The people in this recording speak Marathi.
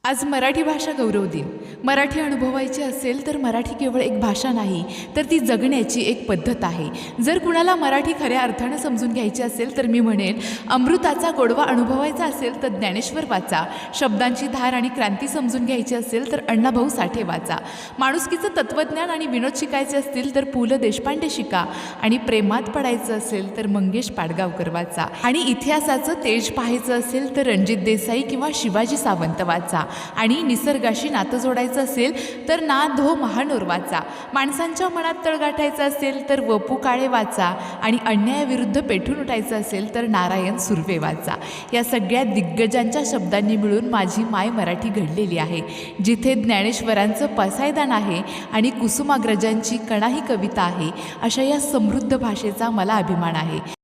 आज मराठी भाषा गौरव दिन. मराठी अनुभवायची असेल तर मराठी केवळ एक भाषा नाही, तर ती जगण्याची एक पद्धत आहे. जर कुणाला मराठी खऱ्या अर्थानं समजून घ्यायची असेल तर मी म्हणेन, अमृताचा गोडवा अनुभवायचा असेल तर ज्ञानेश्वर वाचा. शब्दांची धार आणि क्रांती समजून घ्यायची असेल तर अण्णाभाऊ साठे वाचा. माणुसकीचं तत्त्वज्ञान आणि विनोद शिकायचे असतील तर पु ल देशपांडे शिका. आणि प्रेमात पडायचं असेल तर मंगेश पाडगावकर वाचा. आणि इतिहासाचं तेज पाहायचं असेल तर रणजित देसाई किंवा शिवाजी सावंत वाचा. आणि निसर्गाशी नातं जोडायचं असेल तर ना धो महानोर वाचा. माणसांच्या मनात तळ गाठायचं असेल तर वपू काळे वाचा. आणि अन्यायाविरुद्ध पेटून उठायचं असेल तर नारायण सुर्वे वाचा. या सगळ्या दिग्गजांच्या शब्दांनी मिळून माझी माय मराठी घडलेली आहे, जिथे ज्ञानेश्वरांचं पसायदान आहे आणि कुसुमाग्रजांची कणाही कविता आहे. अशा या समृद्ध भाषेचा मला अभिमान आहे.